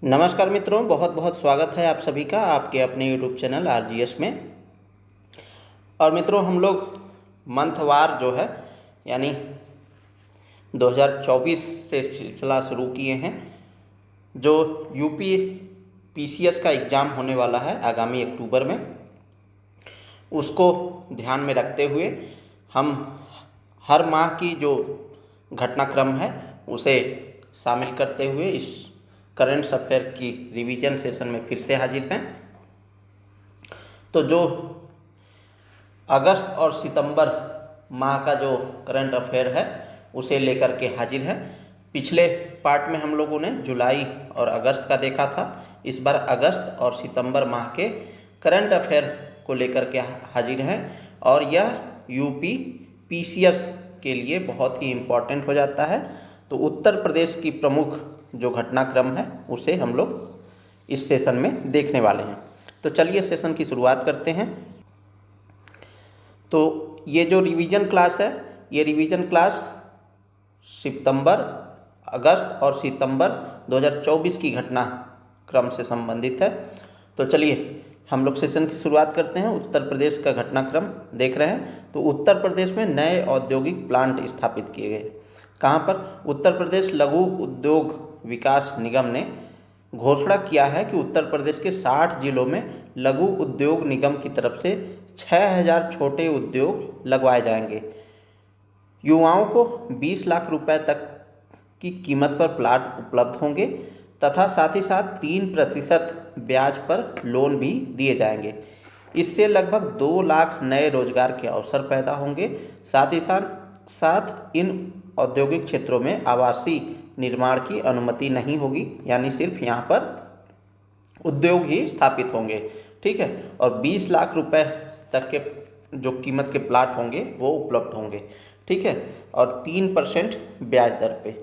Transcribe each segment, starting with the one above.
नमस्कार मित्रों, बहुत बहुत स्वागत है आप सभी का आपके अपने यूट्यूब चैनल आरजीएस में। और मित्रों, हम लोग मंथवार जो है यानी 2024 से सिलसिला शुरू किए हैं। जो यूपी पीसीएस का एग्ज़ाम होने वाला है आगामी अक्टूबर में, उसको ध्यान में रखते हुए हम हर माह की जो घटनाक्रम है उसे शामिल करते हुए इस करंट अफेयर की रिवीजन सेशन में फिर से हाजिर हैं। तो जो अगस्त और सितंबर माह का जो करंट अफेयर है उसे लेकर के हाजिर है। पिछले पार्ट में हम लोगों ने जुलाई और अगस्त का देखा था। इस बार अगस्त और सितंबर माह के करंट अफेयर को लेकर के हाजिर हैं और यह यूपी पीसीएस के लिए बहुत ही इम्पोर्टेंट हो जाता है। तो उत्तर प्रदेश की प्रमुख जो घटनाक्रम है उसे हम लोग इस सेशन में देखने वाले हैं। तो चलिए सेशन की शुरुआत करते हैं। तो ये जो रिवीजन क्लास है, ये रिवीजन क्लास सितंबर, अगस्त और सितंबर 2024 की घटनाक्रम से संबंधित है। तो चलिए हम लोग सेशन की शुरुआत करते हैं। उत्तर प्रदेश का घटनाक्रम देख रहे हैं। तो उत्तर प्रदेश में नए औद्योगिक प्लांट स्थापित किए गए। कहाँ पर? उत्तर प्रदेश लघु उद्योग विकास निगम ने घोषणा किया है कि उत्तर प्रदेश के 60 जिलों में लघु उद्योग निगम की तरफ से 6000 छोटे उद्योग लगवाए जाएंगे। युवाओं को 20 लाख रुपए तक की कीमत पर प्लाट उपलब्ध होंगे तथा साथ ही साथ 3% ब्याज पर लोन भी दिए जाएंगे। इससे लगभग 2 लाख नए रोजगार के अवसर पैदा होंगे। साथ ही साथ इन औद्योगिक क्षेत्रों में आवासीय निर्माण की अनुमति नहीं होगी, यानी सिर्फ यहाँ पर उद्योग ही स्थापित होंगे। ठीक है। और 20 लाख रुपए तक के जो कीमत के प्लाट होंगे वो उपलब्ध होंगे। ठीक है। और 3% ब्याज दर पे,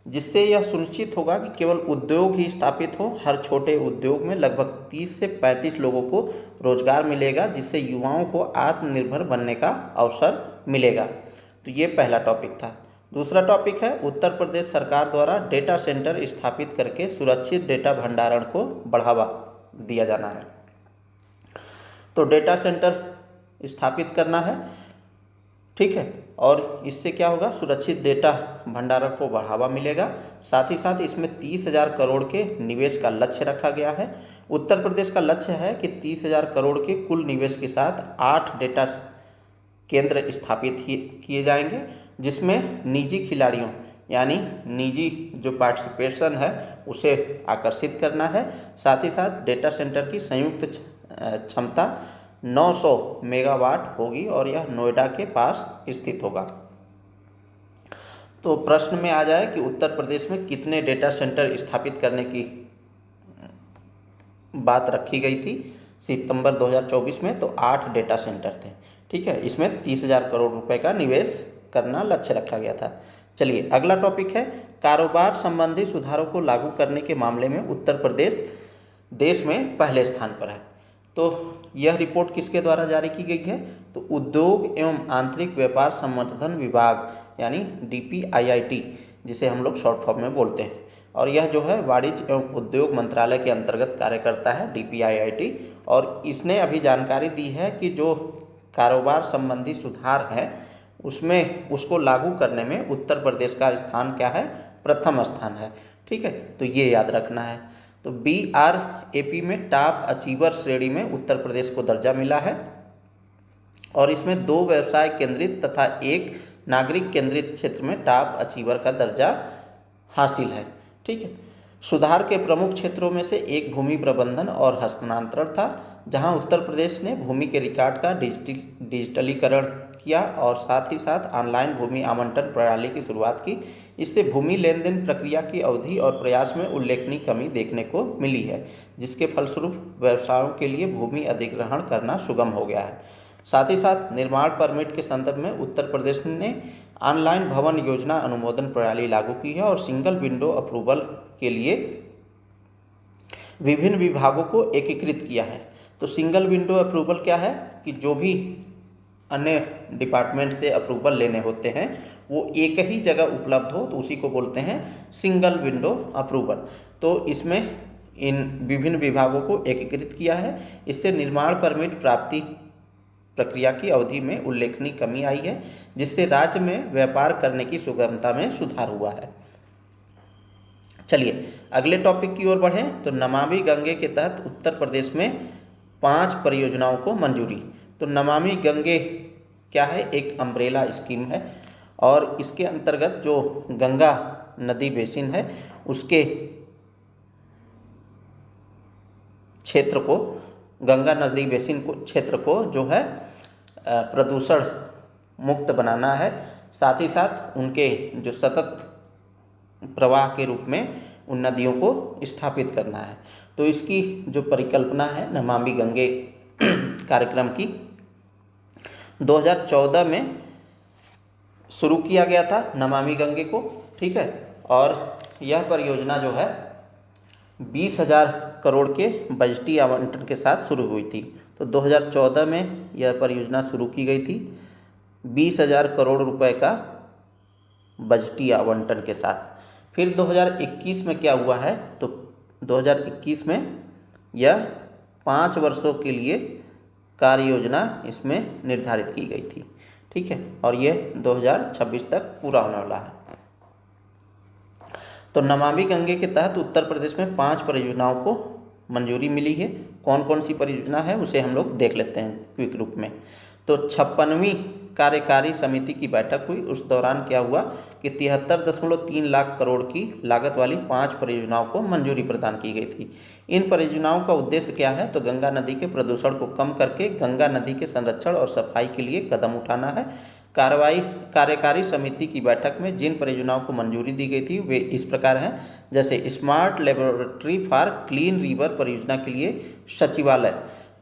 जिससे यह सुनिश्चित होगा कि केवल उद्योग ही स्थापित हो। हर छोटे उद्योग में लगभग 30 से 35 लोगों को रोजगार मिलेगा, जिससे युवाओं को आत्मनिर्भर बनने का अवसर मिलेगा। तो ये पहला टॉपिक था। दूसरा टॉपिक है उत्तर प्रदेश सरकार द्वारा डेटा सेंटर स्थापित करके सुरक्षित डेटा भंडारण को बढ़ावा दिया जाना है। तो डेटा सेंटर स्थापित करना है। ठीक है। और इससे क्या होगा? सुरक्षित डेटा भंडारण को बढ़ावा मिलेगा। साथ ही साथ इसमें 30,000 करोड़ के निवेश का लक्ष्य रखा गया है। उत्तर प्रदेश का लक्ष्य है कि 30,000 करोड़ के कुल निवेश के साथ 8 डेटा केंद्र स्थापित किए जाएंगे, जिसमें निजी खिलाड़ियों यानी निजी जो पार्टिसिपेशन है उसे आकर्षित करना है। साथ ही साथ डेटा सेंटर की संयुक्त क्षमता 900 मेगावाट होगी और यह नोएडा के पास स्थित होगा। तो प्रश्न में आ जाए कि उत्तर प्रदेश में कितने डेटा सेंटर स्थापित करने की बात रखी गई थी सितंबर 2024 में, तो 8 डेटा सेंटर थे। ठीक है। इसमें 30,000 करोड़ रुपए का निवेश करना लक्ष्य रखा गया था। चलिए अगला टॉपिक है कारोबार संबंधी सुधारों को लागू करने के मामले में उत्तर प्रदेश देश में पहले स्थान पर है। तो यह रिपोर्ट किसके द्वारा जारी की गई है? तो उद्योग एवं आंतरिक व्यापार संवर्धन विभाग यानी DPIIT, जिसे हम लोग शॉर्ट फॉर्म में बोलते हैं। और यह जो है वाणिज्य एवं उद्योग मंत्रालय के अंतर्गत कार्य करता है DPIIT। और इसने अभी जानकारी दी है कि जो कारोबार संबंधी सुधार है उसमें उसको लागू करने में उत्तर प्रदेश का स्थान क्या है? प्रथम स्थान है। ठीक है। तो ये याद रखना है। तो BRAP में टॉप अचीवर श्रेणी में उत्तर प्रदेश को दर्जा मिला है और इसमें 2 व्यवसाय केंद्रित तथा 1 नागरिक केंद्रित क्षेत्र में टॉप अचीवर का दर्जा हासिल है। ठीक है। सुधार के प्रमुख क्षेत्रों में से एक भूमि प्रबंधन और हस्तांतरण था, जहां उत्तर प्रदेश ने भूमि के रिकॉर्ड का डिजिटलीकरण किया और साथ ही साथ ऑनलाइन भूमि आवंटन प्रणाली की शुरुआत की। इससे भूमि लेन देन प्रक्रिया की अवधि और प्रयास में उल्लेखनीय कमी देखने को मिली है, जिसके फलस्वरूप व्यवसायों के लिए भूमि अधिग्रहण करना सुगम हो गया है। साथ ही साथ निर्माण परमिट के संदर्भ में उत्तर प्रदेश ने ऑनलाइन भवन योजना अनुमोदन प्रणाली लागू की है और सिंगल विंडो अप्रूवल के लिए विभिन्न विभागों को एकीकृत किया है। तो सिंगल विंडो अप्रूवल क्या है कि जो भी अन्य डिपार्टमेंट से अप्रूवल लेने होते हैं वो एक ही जगह उपलब्ध हो, तो उसी को बोलते हैं सिंगल विंडो अप्रूवल। तो इसमें इन विभिन्न विभागों को एकीकृत किया है। इससे निर्माण परमिट प्राप्ति प्रक्रिया की अवधि में उल्लेखनीय कमी आई है, जिससे राज्य में व्यापार करने की सुगमता में सुधार हुआ है। चलिए अगले टॉपिक की ओर बढ़ें। तो नमामि गंगे के तहत उत्तर प्रदेश में 5 परियोजनाओं को मंजूरी। तो नमामि गंगे क्या है? एक अम्ब्रेला स्कीम है और इसके अंतर्गत जो गंगा नदी बेसिन है उसके क्षेत्र को, गंगा नदी बेसिन को क्षेत्र को जो है प्रदूषण मुक्त बनाना है। साथ ही साथ उनके जो सतत प्रवाह के रूप में उन नदियों को स्थापित करना है। तो इसकी जो परिकल्पना है नमामि गंगे कार्यक्रम की 2014 में शुरू किया गया था नमामि गंगे को, ठीक है। और यह परियोजना जो है 20,000 करोड़ के बजटीय आवंटन के साथ शुरू हुई थी। तो 2014 में यह परियोजना शुरू की गई थी 20,000 करोड़ रुपए का बजटीय आवंटन के साथ। फिर 2021 में क्या हुआ है? तो 2021 में यह 5 वर्षों के लिए कार्य योजना इसमें निर्धारित की गई थी, ठीक है। और यह 2026 तक पूरा होने वाला है। तो नमामि गंगे के तहत उत्तर प्रदेश में 5 परियोजनाओं को मंजूरी मिली है। कौन कौन सी परियोजना है उसे हम लोग देख लेते हैं क्विक रूप में। तो 56वीं कार्यकारी समिति की बैठक हुई। उस दौरान क्या हुआ कि 73.3 लाख करोड़ की लागत वाली 5 परियोजनाओं को मंजूरी प्रदान की गई थी। इन परियोजनाओं का उद्देश्य क्या है? तो गंगा नदी के प्रदूषण को कम करके गंगा नदी के संरक्षण और सफाई के लिए कदम उठाना है। कार्यकारी समिति की बैठक में जिन परियोजनाओं को मंजूरी दी गई थी वे इस प्रकार हैं। जैसे smart laboratory for clean river परियोजना के लिए सचिवालय,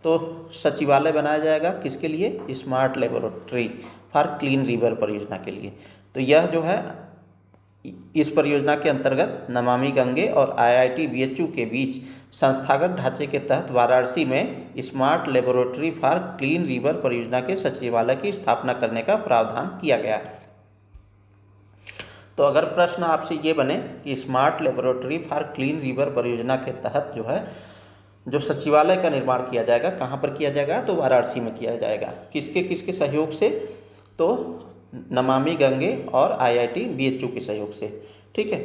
तो सचिवालय बनाया जाएगा किसके लिए? Smart laboratory for clean river परियोजना के लिए। तो यह जो है इस परियोजना के अंतर्गत नमामि गंगे और IIT BHU के बीच संस्थागत ढांचे के तहत वाराणसी में smart laboratory for clean river परियोजना के सचिवालय की स्थापना करने का प्रावधान किया गया है। तो अगर प्रश्न आपसे ये बने कि smart laboratory for clean river परियोजना के तहत जो है जो सचिवालय का निर्माण किया जाएगा, कहाँ पर किया जाएगा? तो वाराणसी में किया जाएगा। किसके किसके सहयोग से? तो नमामि गंगे और IIT BHU के सहयोग से, ठीक है।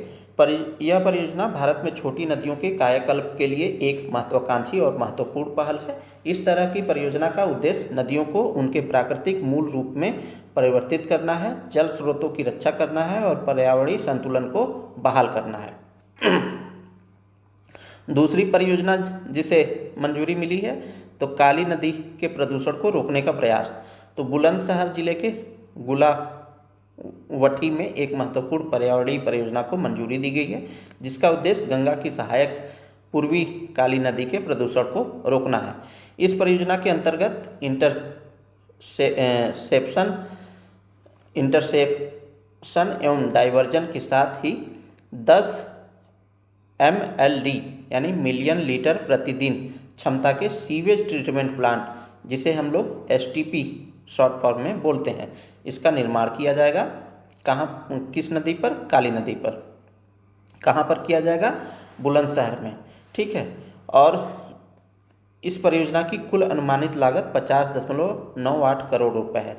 यह परियोजना भारत में छोटी नदियों के कायाकल्प के लिए एक महत्वाकांक्षी और महत्वपूर्ण पहल है। इस तरह की परियोजना का उद्देश्य नदियों को उनके प्राकृतिक मूल रूप में परिवर्तित करना है, जल स्रोतों की रक्षा करना है और पर्यावरणीय संतुलन को बहाल करना है। दूसरी परियोजना जिसे मंजूरी मिली है तो काली नदी के प्रदूषण को रोकने का प्रयास। तो बुलंदशहर जिले के गुलावटी में एक महत्वपूर्ण पर्यावरणीय परियोजना को मंजूरी दी गई है, जिसका उद्देश्य गंगा की सहायक पूर्वी काली नदी के प्रदूषण को रोकना है। इस परियोजना के अंतर्गत इंटरसेप्शन एवं डाइवर्जन के साथ ही 10 MLD यानी मिलियन लीटर प्रतिदिन क्षमता के सीवेज ट्रीटमेंट प्लांट, जिसे हम लोग STP शॉर्ट फॉर्म में बोलते हैं, इसका निर्माण किया जाएगा। कहाँ, किस नदी पर? काली नदी पर। कहाँ पर किया जाएगा? बुलंदशहर में, ठीक है। और इस परियोजना की कुल अनुमानित लागत 50.98 करोड़ रुपए है,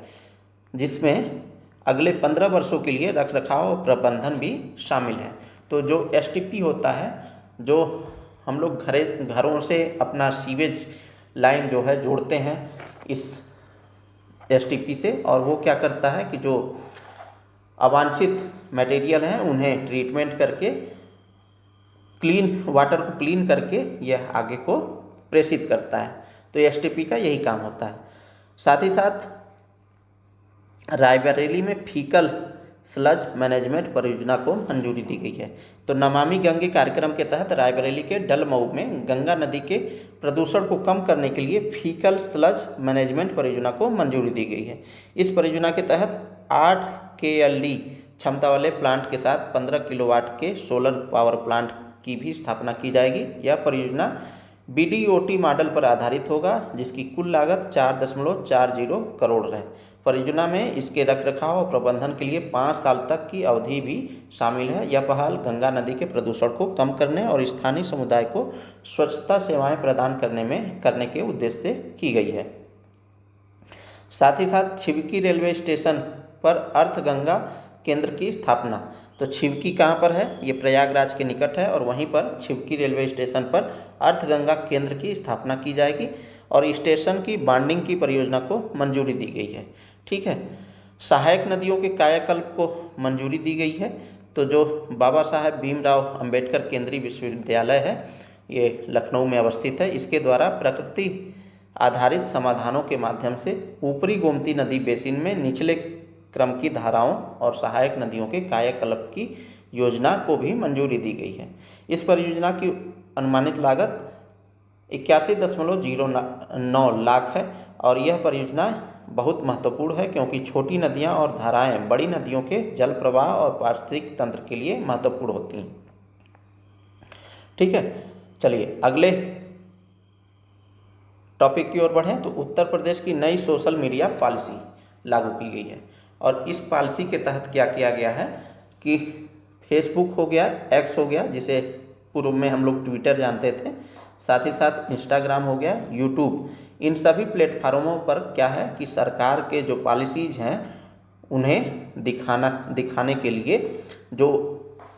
जिसमें अगले 15 वर्षों के लिए रखरखाव और प्रबंधन भी शामिल है। तो जो STP होता है, जो हम लोग घरों से अपना सीवेज लाइन जो है जोड़ते हैं इस STP से, और वो क्या करता है कि जो अवांछित मटेरियल हैं उन्हें ट्रीटमेंट करके क्लीन वाटर को क्लीन करके यह आगे को प्रेषित करता है। तो STP का यही काम होता है। साथ ही साथ रायबरेली में फीकल स्लज मैनेजमेंट परियोजना को मंजूरी दी गई है। तो नमामि गंगे कार्यक्रम के तहत रायबरेली के डलमऊ में गंगा नदी के प्रदूषण को कम करने के लिए फीकल स्लज मैनेजमेंट परियोजना को मंजूरी दी गई है। इस परियोजना के तहत 8 KLD क्षमता वाले प्लांट के साथ 15 किलोवाट के सोलर पावर प्लांट की भी स्थापना की जाएगी। यह परियोजना BDOT मॉडल पर आधारित होगा, जिसकी कुल लागत 4.40 करोड़ है। परियोजना में इसके रखरखाव और प्रबंधन के लिए 5 साल तक की अवधि भी शामिल है। यह पहल गंगा नदी के प्रदूषण को कम करने और स्थानीय समुदाय को स्वच्छता सेवाएं प्रदान करने के उद्देश्य से की गई है। साथ ही साथ छिबकी रेलवे स्टेशन पर अर्थ गंगा केंद्र की स्थापना। तो छिबकी कहाँ पर है? ये प्रयागराज के निकट है और वहीं पर छिबकी रेलवे स्टेशन पर अर्थ गंगा केंद्र की स्थापना की जाएगी और स्टेशन की बांडिंग की परियोजना को मंजूरी दी गई है। ठीक है। सहायक नदियों के कायाकल्प को मंजूरी दी गई है। तो जो बाबा साहेब भीमराव अंबेडकर केंद्रीय विश्वविद्यालय है, ये लखनऊ में अवस्थित है, इसके द्वारा प्रकृति आधारित समाधानों के माध्यम से ऊपरी गोमती नदी बेसिन में निचले क्रम की धाराओं और सहायक नदियों के कायाकल्प की योजना को भी मंजूरी दी गई है। इस परियोजना की अनुमानित लागत 81.09 लाख है और यह परियोजना बहुत महत्वपूर्ण है क्योंकि छोटी नदियां और धाराएं बड़ी नदियों के जल प्रवाह और पारिस्थितिक तंत्र के लिए महत्वपूर्ण होती हैं। ठीक है, चलिए अगले टॉपिक की ओर बढ़ें। तो उत्तर प्रदेश की नई सोशल मीडिया पॉलिसी लागू की गई है और इस पॉलिसी के तहत क्या किया गया है कि फेसबुक हो गया, एक्स हो गया जिसे पूर्व में हम लोग ट्विटर जानते थे, साथ ही साथ इंस्टाग्राम हो गया, यूट्यूब, इन सभी प्लेटफार्मों पर क्या है कि सरकार के जो पॉलिसीज़ हैं उन्हें दिखाने के लिए जो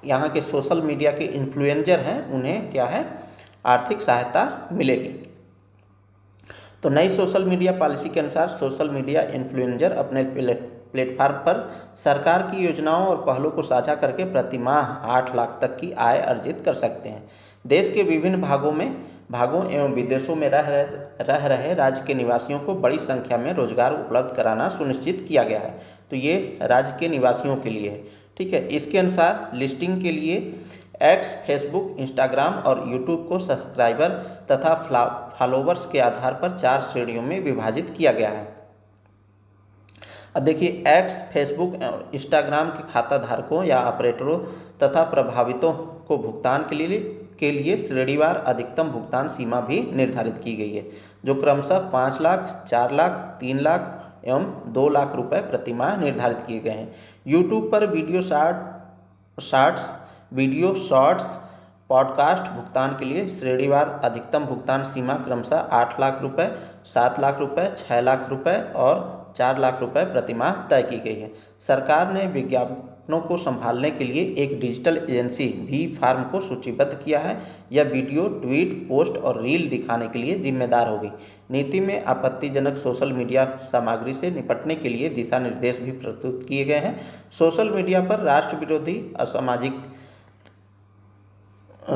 यहाँ के सोशल मीडिया के इन्फ्लुएंसर हैं उन्हें क्या है आर्थिक सहायता मिलेगी। तो नई सोशल मीडिया पॉलिसी के अनुसार सोशल मीडिया इन्फ्लुएंसर अपने प्लेटफार्म पर सरकार की योजनाओं और पहलों को साझा करके प्रति माह 8 लाख तक की आय अर्जित कर सकते हैं। देश के विभिन्न भागों एवं विदेशों में रह रहे राज्य के निवासियों को बड़ी संख्या में रोजगार उपलब्ध कराना सुनिश्चित किया गया है। तो ये राज्य के निवासियों के लिए है। ठीक है। इसके अनुसार लिस्टिंग के लिए एक्स, फेसबुक, इंस्टाग्राम और यूट्यूब को सब्सक्राइबर तथा फॉलोवर्स के आधार पर 4 श्रेणियों में विभाजित किया गया है। अब देखिए, एक्स, फेसबुक और इंस्टाग्राम के खाता धारकों या ऑपरेटरों तथा प्रभावितों को भुगतान के लिए श्रेणीवार अधिकतम भुगतान सीमा भी निर्धारित की गई है, जो क्रमशः 5 लाख, 4 लाख, 3 लाख एवं 2 लाख रुपए प्रति माह निर्धारित किए गए हैं। यूट्यूब पर वीडियो शॉर्ट्स पॉडकास्ट भुगतान के लिए श्रेणीवार अधिकतम भुगतान सीमा क्रमशः 8 लाख रुपए, 7 लाख रुपए, 6 लाख रुपए और 4 लाख रुपए प्रति माह तय की गई है। सरकार ने विज्ञापनों को संभालने के लिए एक डिजिटल एजेंसी भी फार्म को सूचीबद्ध किया है। यह वीडियो, ट्वीट, पोस्ट और रील दिखाने के लिए जिम्मेदार होगी। नीति में आपत्तिजनक सोशल मीडिया सामग्री से निपटने के लिए दिशा निर्देश भी प्रस्तुत किए गए हैं। सोशल मीडिया पर राष्ट्र विरोधी, असामाजिक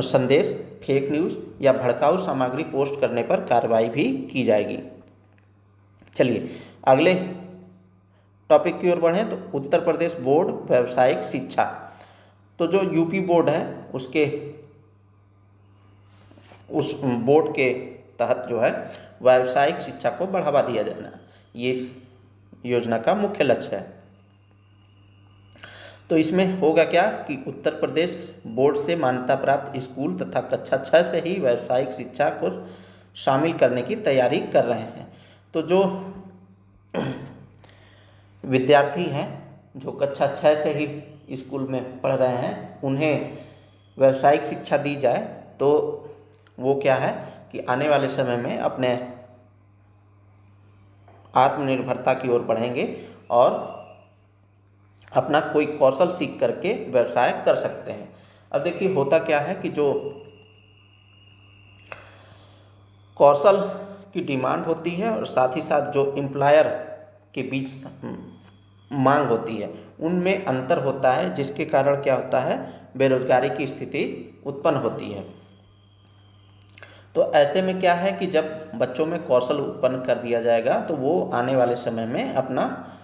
संदेश, फेक न्यूज़ या भड़काऊ सामग्री पोस्ट करने पर कार्रवाई भी की जाएगी। चलिए अगले टॉपिक की ओर बढ़ें। तो उत्तर प्रदेश बोर्ड व्यावसायिक शिक्षा। तो जो यूपी बोर्ड है उस बोर्ड के तहत जो है व्यावसायिक शिक्षा को बढ़ावा दिया जाना, ये इस योजना का मुख्य लक्ष्य है। तो इसमें होगा क्या कि उत्तर प्रदेश बोर्ड से मान्यता प्राप्त स्कूल तथा कक्षा 6 से ही व्यावसायिक शिक्षा को शामिल करने की तैयारी कर रहे हैं। तो जो विद्यार्थी हैं जो कक्षा 6 से ही स्कूल में पढ़ रहे हैं उन्हें व्यावसायिक शिक्षा दी जाए तो वो क्या है कि आने वाले समय में अपने आत्मनिर्भरता की ओर बढ़ेंगे और अपना कोई कौशल सीख करके व्यवसाय कर सकते हैं। अब देखिए होता क्या है कि जो कौशल की डिमांड होती है और साथ ही साथ जो एम्प्लॉयर के बीच मांग होती है उनमें अंतर होता है, जिसके कारण क्या होता है बेरोजगारी की स्थिति उत्पन्न होती है। तो ऐसे में क्या है कि जब बच्चों में कौशल उत्पन्न कर दिया जाएगा तो वो आने वाले समय में अपना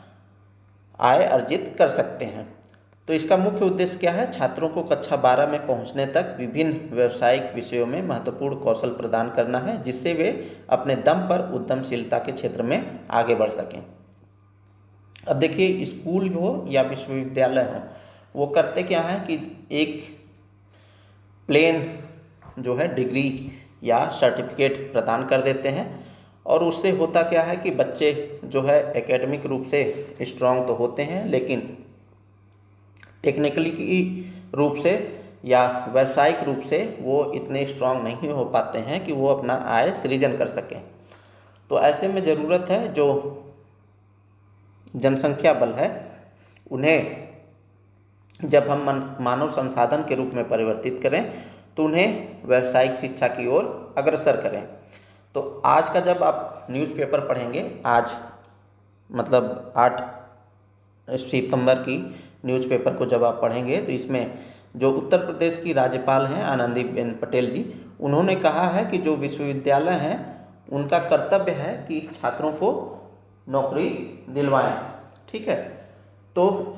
आय अर्जित कर सकते हैं। तो इसका मुख्य उद्देश्य क्या है? छात्रों को कक्षा 12 में पहुंचने तक विभिन्न व्यावसायिक विषयों में महत्वपूर्ण कौशल प्रदान करना है, जिससे वे अपने दम पर उद्यमशीलता के क्षेत्र में आगे बढ़ सकें। अब देखिए स्कूल हो या विश्वविद्यालय हो, वो करते क्या है कि एक प्लेन जो है डिग्री या सर्टिफिकेट प्रदान कर देते हैं और उससे होता क्या है कि बच्चे जो है एकेडमिक रूप से स्ट्रांग तो होते हैं, लेकिन टेक्निकली की रूप से या व्यावसायिक रूप से वो इतने स्ट्रांग नहीं हो पाते हैं कि वो अपना आय सृजन कर सकें। तो ऐसे में ज़रूरत है जो जनसंख्या बल है उन्हें जब हम मानव संसाधन के रूप में परिवर्तित करें तो उन्हें व्यावसायिक शिक्षा की ओर अग्रसर करें। तो आज का जब आप न्यूज़पेपर पढ़ेंगे, आज मतलब 8 सितंबर की न्यूज़पेपर को जब आप पढ़ेंगे तो इसमें जो उत्तर प्रदेश की राज्यपाल हैं आनंदीबेन पटेल जी, उन्होंने कहा है कि जो विश्वविद्यालय हैं उनका कर्तव्य है कि छात्रों को नौकरी दिलवाएं। ठीक है, तो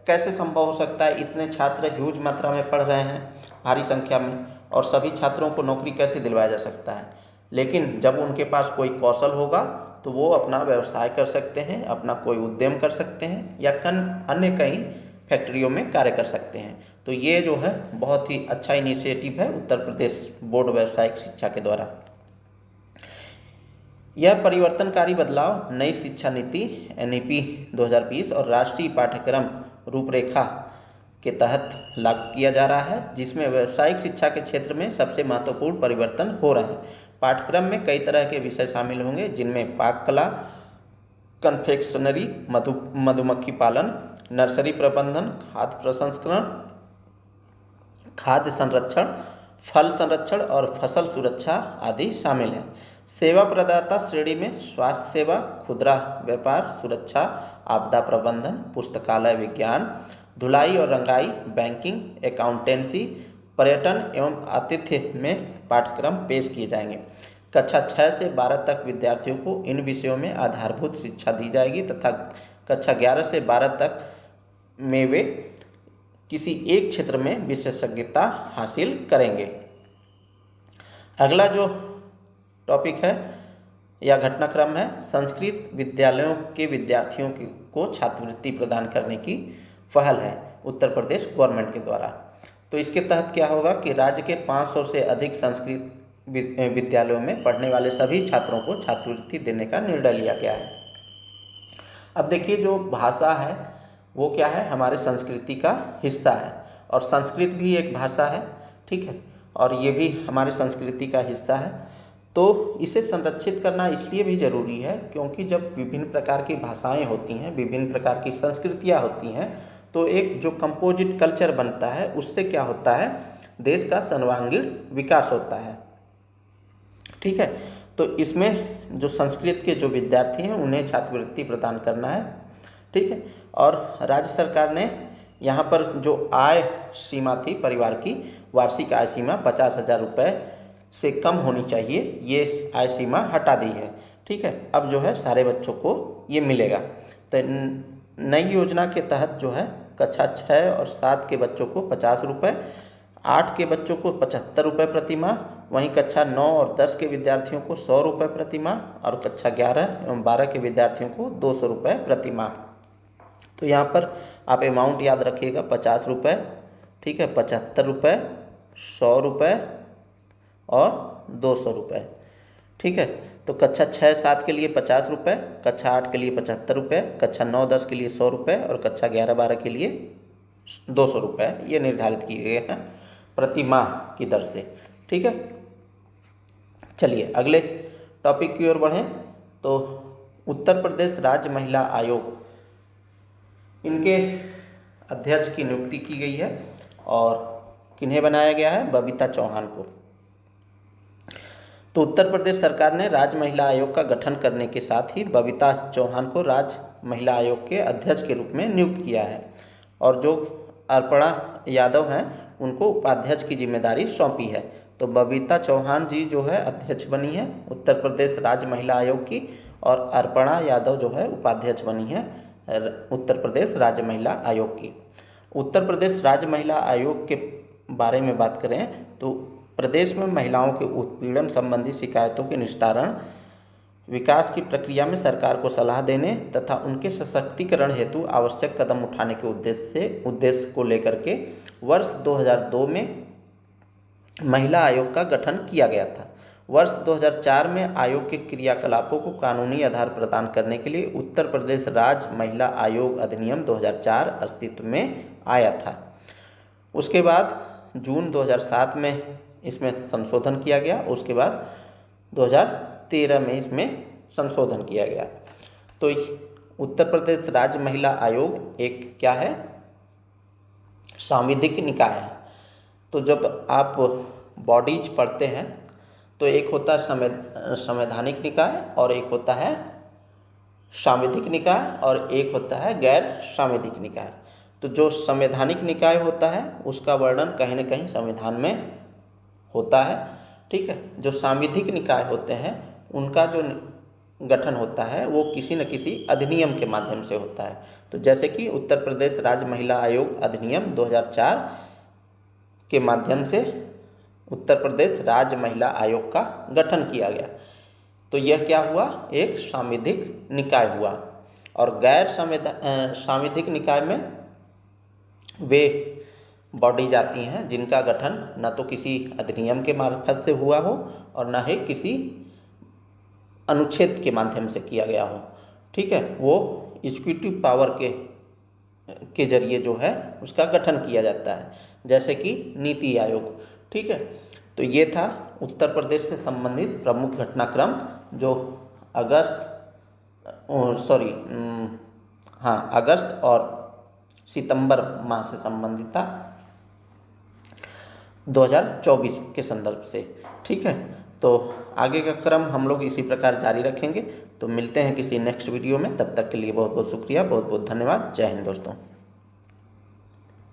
कैसे संभव हो सकता है, इतने छात्र ह्यूज मात्रा में पढ़ रहे हैं भारी संख्या में, और सभी छात्रों को नौकरी कैसे दिलवाया जा सकता है। लेकिन जब उनके पास कोई कौशल होगा तो वो अपना व्यवसाय कर सकते हैं, अपना कोई उद्यम कर सकते हैं या अन्य कई फैक्ट्रियों में कार्य कर सकते हैं। तो ये जो है बहुत ही अच्छा इनिशिएटिव है उत्तर प्रदेश बोर्ड व्यावसायिक शिक्षा के द्वारा। यह परिवर्तनकारी बदलाव नई शिक्षा नीति NEP 2020 और राष्ट्रीय पाठ्यक्रम रूपरेखा के तहत लागू किया जा रहा है, जिसमें व्यावसायिक शिक्षा के क्षेत्र में सबसे महत्वपूर्ण परिवर्तन हो रहे हैं। पाठ्यक्रम में कई तरह के विषय शामिल होंगे, जिनमें पाक कला, कन्फेक्शनरी, मधुमक्खी पालन, नर्सरी प्रबंधन, खाद्य प्रसंस्करण, खाद्य संरक्षण, फल संरक्षण और फसल सुरक्षा आदि शामिल हैं। सेवा प्रदाता श्रेणी में स्वास्थ्य सेवा, खुदरा व्यापार, सुरक्षा, आपदा प्रबंधन, पुस्तकालय विज्ञान, धुलाई और रंगाई, बैंकिंग, अकाउंटेंसी, पर्यटन एवं आतिथ्य में पाठ्यक्रम पेश किए जाएंगे। कक्षा 6 से 12 तक विद्यार्थियों को इन विषयों में आधारभूत शिक्षा दी जाएगी तथा कक्षा 11 से 12 तक में वे किसी एक क्षेत्र में विशेषज्ञता हासिल करेंगे। अगला जो टॉपिक है या घटनाक्रम है, संस्कृत विद्यालयों के विद्यार्थियों को छात्रवृत्ति प्रदान करने की पहल है उत्तर प्रदेश गवर्नमेंट के द्वारा। तो इसके तहत क्या होगा कि राज्य के 500 से अधिक संस्कृत विद्यालयों में पढ़ने वाले सभी छात्रों को छात्रवृत्ति देने का निर्णय लिया गया है। अब देखिए, जो भाषा है वो क्या है, हमारे संस्कृति का हिस्सा है और संस्कृत भी एक भाषा है। ठीक है, और ये भी हमारे संस्कृति का हिस्सा है। तो इसे संरक्षित करना इसलिए भी ज़रूरी है क्योंकि जब विभिन्न प्रकार की भाषाएं होती हैं, विभिन्न प्रकार की संस्कृतियां होती हैं, तो एक जो कंपोजिट कल्चर बनता है उससे क्या होता है, देश का सर्वांगीण विकास होता है। ठीक है, तो इसमें जो संस्कृत के जो विद्यार्थी हैं उन्हें छात्रवृत्ति प्रदान करना है। ठीक है, और राज्य सरकार ने यहाँ पर जो आय सीमा थी परिवार की, वार्षिक आय सीमा 50,000 रुपये से कम होनी चाहिए, ये आय सीमा हटा दी है। ठीक है, अब जो है सारे बच्चों को ये मिलेगा। तो नई योजना के तहत जो है कक्षा 6 और 7 के बच्चों को 50 रुपये, 8 के बच्चों को 75 रुपये प्रति माह, वहीं कक्षा 9 और 10 के विद्यार्थियों को 100 रुपये प्रति माह और कक्षा 11 एवं 12 के विद्यार्थियों को 200 रुपये प्रति माह। तो यहाँ पर आप अमाउंट याद रखिएगा, 50 रुपये, ठीक है, 75 रुपये, 100 रुपये और 200 रुपये। ठीक है, तो कक्षा 6-7 के लिए 50 रुपये, कक्षा 8 के लिए 75 रुपये, कक्षा 9-10 के लिए 100 रुपये और कक्षा 11-12 के लिए 200 रुपये ये निर्धारित किए गए हैं प्रति माह की दर से। ठीक है, चलिए अगले टॉपिक की ओर बढ़ें। तो उत्तर प्रदेश राज्य महिला आयोग, इनके अध्यक्ष की नियुक्ति की गई है और किन्हें बनाया गया है, बबीता चौहान को। तो उत्तर प्रदेश सरकार ने राज्य महिला आयोग का गठन करने के साथ ही बबीता चौहान को राज्य महिला आयोग के अध्यक्ष के रूप में नियुक्त किया है और जो अर्पणा यादव हैं उनको उपाध्यक्ष की जिम्मेदारी सौंपी है। तो बबीता चौहान जी जो है अध्यक्ष बनी है उत्तर प्रदेश राज्य महिला आयोग की और अर्पणा यादव जो है उपाध्यक्ष बनी है उत्तर प्रदेश राज्य महिला आयोग की। उत्तर प्रदेश राज्य महिला आयोग के बारे में बात करें तो प्रदेश में महिलाओं के उत्पीड़न संबंधी शिकायतों के निस्तारण, विकास की प्रक्रिया में सरकार को सलाह देने तथा उनके सशक्तिकरण हेतु आवश्यक कदम उठाने के उद्देश्य को लेकर के वर्ष 2002 में महिला आयोग का गठन किया गया था वर्ष 2004 में आयोग के क्रियाकलापों को कानूनी आधार प्रदान करने के लिए उत्तर प्रदेश राज्य महिला आयोग अधिनियम 2004 अस्तित्व में आया था। उसके बाद जून 2007 में इसमें संशोधन किया गया। उसके बाद 2013 में इसमें संशोधन किया गया। तो उत्तर प्रदेश राज्य महिला आयोग एक क्या है, सांविधिक निकाय है। तो जब आप बॉडीज पढ़ते हैं तो एक होता है संवैधानिक निकाय और एक होता है सांविधिक निकाय और एक होता है गैर सांविधिक निकाय। तो जो संवैधानिक निकाय होता है उसका वर्णन कहीं न कहीं संविधान में होता है, ठीक है। जो सांविधिक निकाय होते हैं उनका जो गठन होता है वो किसी न किसी अधिनियम के माध्यम से होता है। तो जैसे कि उत्तर प्रदेश राज्य महिला आयोग अधिनियम 2004 के माध्यम से उत्तर प्रदेश राज्य महिला आयोग का गठन किया गया। तो यह क्या हुआ, एक सांविधिक निकाय हुआ। और गैर सांविधिक निकाय में वे बॉडी जाती हैं जिनका गठन न तो किसी अधिनियम के मार्फत से हुआ हो और न ही किसी अनुच्छेद के माध्यम से किया गया हो, ठीक है। वो एग्जीक्यूटिव पावर के जरिए जो है उसका गठन किया जाता है, जैसे कि नीति आयोग, ठीक है। तो ये था उत्तर प्रदेश से संबंधित प्रमुख घटनाक्रम जो अगस्त और सितंबर माह से संबंधित था 2024 के संदर्भ से, ठीक है। तो आगे का क्रम हम लोग इसी प्रकार जारी रखेंगे। तो मिलते हैं किसी नेक्स्ट वीडियो में, तब तक के लिए बहुत बहुत शुक्रिया, बहुत बहुत धन्यवाद। जय हिंद दोस्तों।